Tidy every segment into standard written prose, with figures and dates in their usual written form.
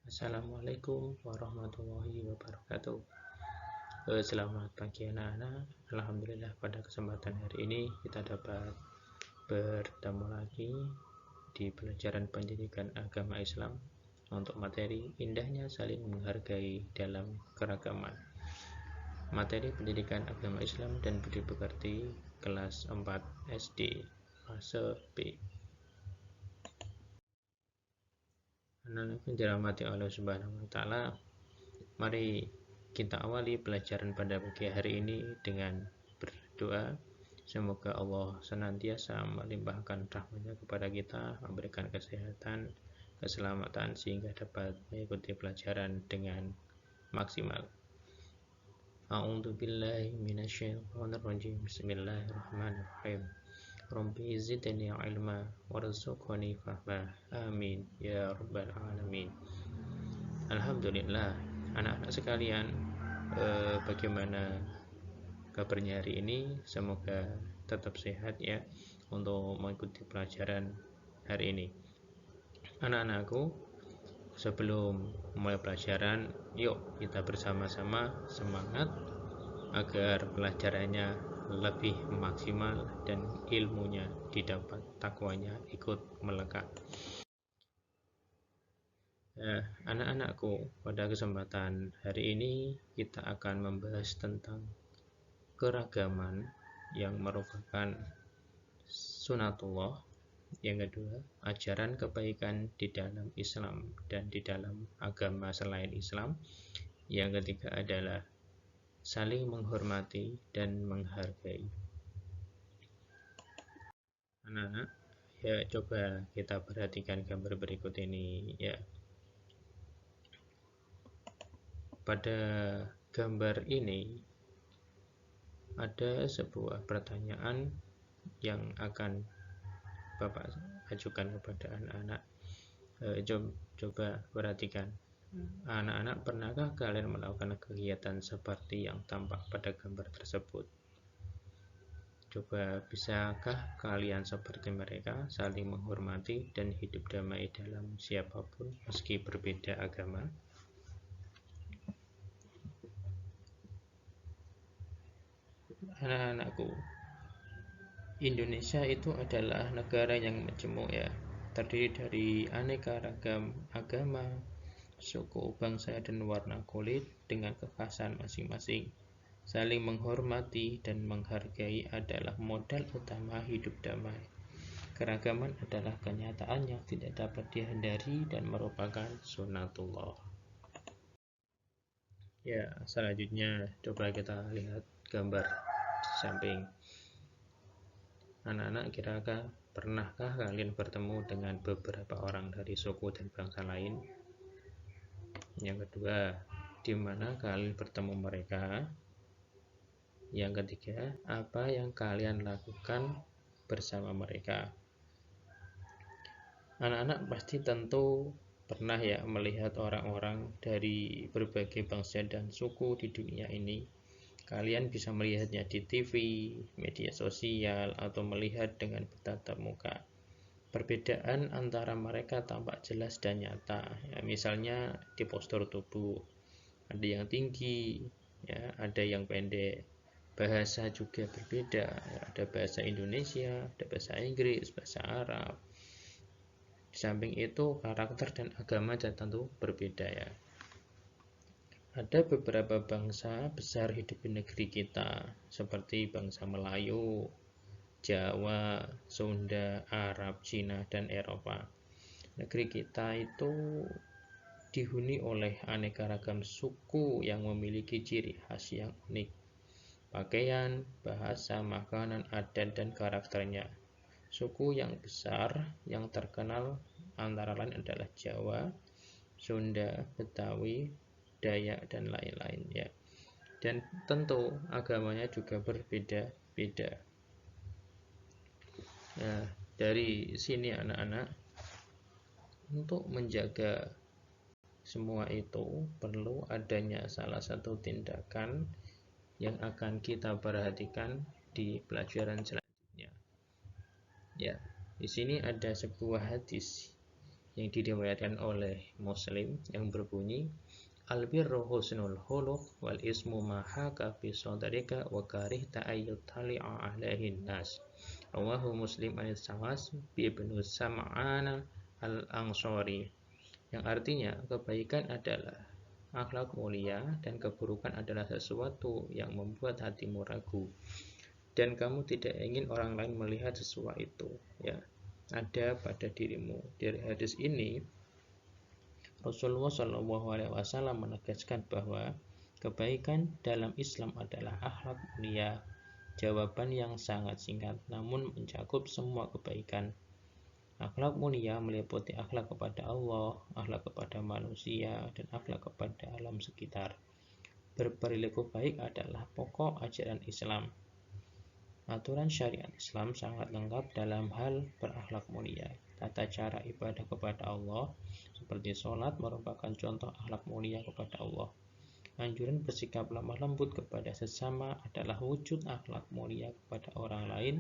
Assalamualaikum warahmatullahi wabarakatuh. Selamat pagi anak-anak. Alhamdulillah pada kesempatan hari ini kita dapat bertemu lagi di pelajaran pendidikan agama Islam untuk materi indahnya saling menghargai dalam keragaman. Materi pendidikan agama Islam dan budi pekerti kelas 4 SD fase B. Anak-anak yang dirahmati Allah Subhanahu wa taala, mari kita awali pelajaran pada pagi hari ini dengan berdoa. Semoga Allah senantiasa melimpahkan rahmat-Nya kepada kita, memberikan kesehatan, keselamatan sehingga dapat mengikuti pelajaran dengan maksimal. A'udzu billahi minasyaitonir rajim. Bismillahirrahmanirrahim. Rabbi zidni ilma warzuqni fahma. Amin ya rabbal alamin. Alhamdulillah, anak-anak sekalian, bagaimana kabarnya hari ini? Semoga tetap sehat ya untuk mengikuti pelajaran hari ini. Anak-anakku, sebelum mulai pelajaran, yuk kita bersama-sama semangat agar pelajarannya lebih maksimal dan ilmunya didapat, takwanya ikut melekat. Anak-anakku, pada kesempatan hari ini kita akan membahas tentang keragaman yang merupakan sunatullah. Yang kedua, ajaran kebaikan di dalam Islam dan di dalam agama selain Islam. Yang ketiga adalah saling menghormati dan menghargai. Anak-anak, ya coba kita perhatikan gambar berikut ini ya. Pada gambar ini ada sebuah pertanyaan yang akan Bapak ajukan kepada anak-anak. Coba perhatikan. Anak-anak, pernahkah kalian melakukan kegiatan seperti yang tampak pada gambar tersebut? Coba, bisakah kalian seperti mereka, saling menghormati dan hidup damai dalam siapapun meski berbeda agama? Anak-anakku, Indonesia itu adalah negara yang majemuk ya, terdiri dari aneka ragam agama, suku, bangsa, dan warna kulit dengan kekhasan masing-masing. Saling menghormati dan menghargai adalah modal utama hidup damai. Keragaman adalah kenyataan yang tidak dapat dihindari dan merupakan sunatullah. Ya, selanjutnya coba kita lihat gambar di samping. Anak-anak, pernahkah kalian bertemu dengan beberapa orang dari suku dan bangsa lain? Yang kedua, di mana kalian bertemu mereka? Yang ketiga, apa yang kalian lakukan bersama mereka? Anak-anak pasti tentu pernah ya melihat orang-orang dari berbagai bangsa dan suku di dunia ini. Kalian bisa melihatnya di TV, media sosial, atau melihat dengan bertatap muka. Perbedaan antara mereka tampak jelas dan nyata. Ya, misalnya di postur tubuh, ada yang tinggi, ya, ada yang pendek. Bahasa juga berbeda. Ya, ada bahasa Indonesia, ada bahasa Inggris, bahasa Arab. Di samping itu, karakter dan agama tentu berbeda ya. Ada beberapa bangsa besar hidup di negeri kita, seperti bangsa Melayu, Jawa, Sunda, Arab, Cina, dan Eropa. Negeri kita itu dihuni oleh aneka ragam suku yang memiliki ciri khas yang unik. Pakaian, bahasa, makanan, adat, dan karakternya. Suku yang besar yang terkenal antara lain adalah Jawa, Sunda, Betawi, Dayak, dan lain-lain ya. Dan tentu agamanya juga berbeda-beda. Nah, dari sini anak-anak, untuk menjaga semua itu perlu adanya salah satu tindakan yang akan kita perhatikan di pelajaran selanjutnya. Ya, di sini ada sebuah hadis yang diriwayatkan oleh Muslim yang berbunyi albirru husnul khuluq wal ismu ma haka fi sadrika wa karihta ayyutali'a alaihin nas. Rawahu Muslim an Sawas bi Ibnu Sam'ana al-Ansari, yang artinya kebaikan adalah akhlak mulia dan keburukan adalah sesuatu yang membuat hatimu ragu dan kamu tidak ingin orang lain melihat sesuatu itu, ya, ada pada dirimu. Dari hadis ini Rasulullah SAW menegaskan bahwa kebaikan dalam Islam adalah akhlak mulia. Jawaban yang sangat singkat namun mencakup semua kebaikan. Akhlak mulia meliputi akhlak kepada Allah, akhlak kepada manusia, dan akhlak kepada alam sekitar. Berperilaku baik adalah pokok ajaran Islam. Aturan syariat Islam sangat lengkap dalam hal berakhlak mulia. Tata cara ibadah kepada Allah seperti sholat merupakan contoh akhlak mulia kepada Allah. Anjuran bersikap lemah lembut kepada sesama adalah wujud akhlak mulia kepada orang lain,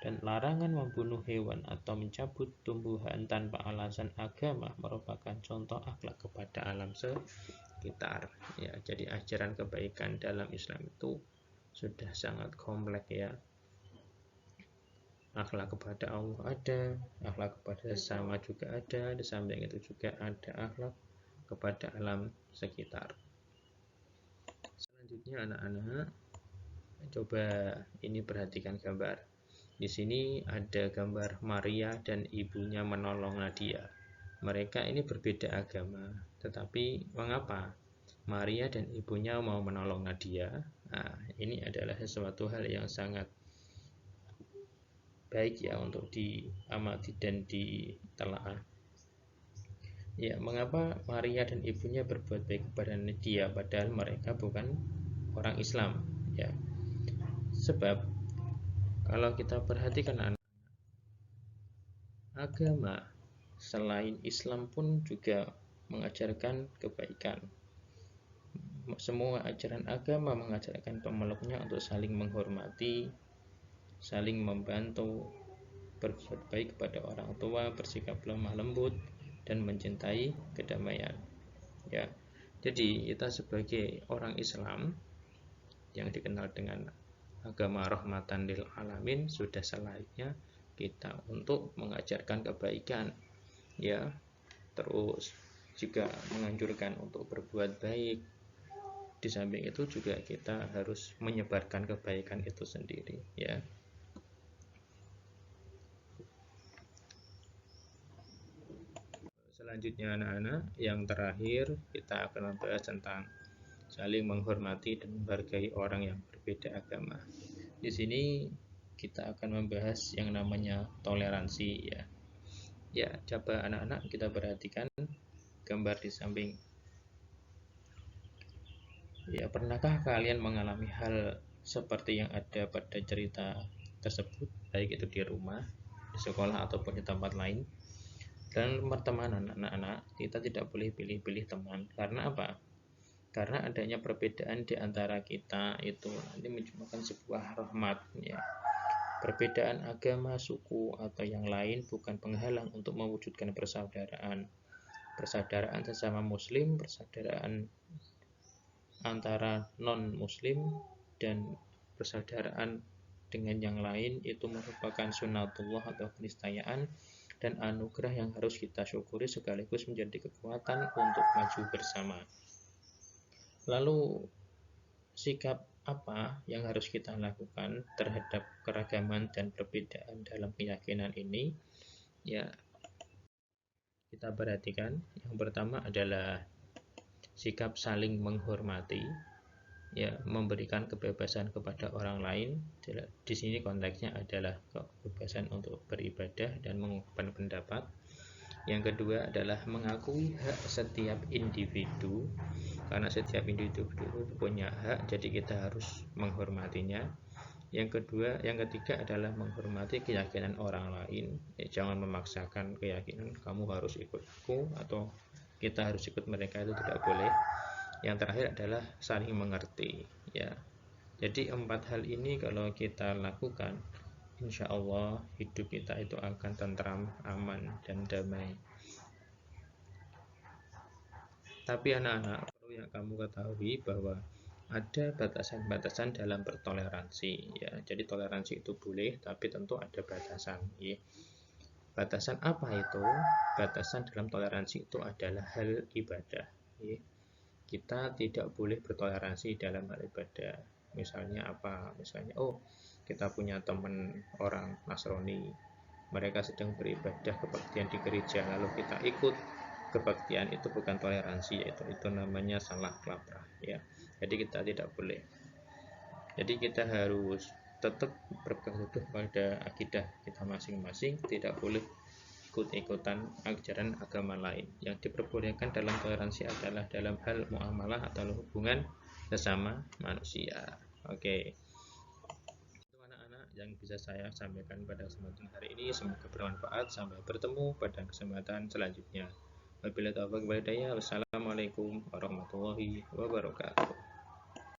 dan larangan membunuh hewan atau mencabut tumbuhan tanpa alasan agama merupakan contoh akhlak kepada alam sekitar. Ya, jadi ajaran kebaikan dalam Islam itu sudah sangat kompleks, ya. Akhlak kepada Allah ada, akhlak kepada sesama juga ada, di samping itu juga ada akhlak kepada alam sekitar. Selanjutnya anak-anak, coba ini perhatikan gambar. Di sini ada gambar Maria dan ibunya menolong Nadia. Mereka ini berbeda agama, tetapi mengapa Maria dan ibunya mau menolong Nadia? Nah, ini adalah sesuatu hal yang sangat baik, ya, untuk diamati dan ditelaah. Ya, mengapa Maria dan ibunya berbuat baik kepada Nadia padahal mereka bukan orang Islam, ya? Sebab kalau kita perhatikan agama selain Islam pun juga mengajarkan kebaikan. Semua ajaran agama mengajarkan pemeluknya untuk saling menghormati, saling membantu, berbuat baik kepada orang tua, bersikap lemah lembut, dan mencintai kedamaian. Ya, jadi kita sebagai orang Islam yang dikenal dengan agama rahmatan lil alamin sudah selayaknya kita untuk mengajarkan kebaikan, ya, terus juga menganjurkan untuk berbuat baik. Di samping itu juga kita harus menyebarkan kebaikan itu sendiri, ya. Selanjutnya anak-anak, yang terakhir kita akan membahas tentang saling menghormati dan menghargai orang yang berbeda agama. Di sini kita akan membahas yang namanya toleransi, ya. Ya, coba anak-anak kita perhatikan gambar di samping. Ya, pernahkah kalian mengalami hal seperti yang ada pada cerita tersebut, baik itu di rumah, di sekolah ataupun di tempat lain? Dan pertemanan anak-anak, kita tidak boleh pilih-pilih teman. Karena apa? Karena adanya perbedaan di antara kita itu nanti menyebabkan sebuah rahmat, ya. Perbedaan agama, suku, atau yang lain bukan penghalang untuk mewujudkan persaudaraan. Persaudaraan sesama muslim, persaudaraan antara non-muslim, dan persaudaraan dengan yang lain itu merupakan sunatullah atau keniscayaan dan anugerah yang harus kita syukuri sekaligus menjadi kekuatan untuk maju bersama. Lalu sikap apa yang harus kita lakukan terhadap keragaman dan perbedaan dalam keyakinan ini? Ya, kita perhatikan. Yang pertama adalah sikap saling menghormati, ya, memberikan kebebasan kepada orang lain. Di sini konteksnya adalah kebebasan untuk beribadah dan mengungkapkan pendapat. Yang kedua adalah mengakui hak setiap individu, karena setiap individu punya hak, jadi kita harus menghormatinya. Yang ketiga adalah menghormati keyakinan orang lain. Jangan memaksakan keyakinan kamu harus ikut aku atau kita harus ikut mereka, itu tidak boleh. Yang terakhir adalah saling mengerti, ya. Jadi 4 hal ini kalau kita lakukan, insya Allah hidup kita itu akan tentram, aman, dan damai. Tapi anak-anak, perlu yang kamu ketahui bahwa ada batasan-batasan dalam bertoleransi ya. Jadi toleransi itu boleh, tapi tentu ada batasan ya. Batasan apa itu? Batasan dalam toleransi itu adalah hal ibadah ya. Kita tidak boleh bertoleransi dalam hal ibadah. Misalnya apa? Misalnya, oh, kita punya teman orang Nasrani, mereka sedang beribadah kebaktian di gereja, lalu kita ikut kebaktian, itu bukan toleransi, itu namanya salah kaprah ya. Jadi kita tidak boleh. Jadi kita harus tetap berpegang teguh pada akidah kita masing-masing, tidak boleh ikut-ikutan ajaran agama lain. Yang diperbolehkan dalam toleransi adalah dalam hal muamalah atau hubungan sesama manusia. Oke. Itu anak-anak yang bisa saya sampaikan pada kesempatan hari ini. Semoga bermanfaat. Sampai bertemu pada kesempatan selanjutnya. Wabillahi taufiq wal hidayah. Wassalamualaikum warahmatullahi wabarakatuh.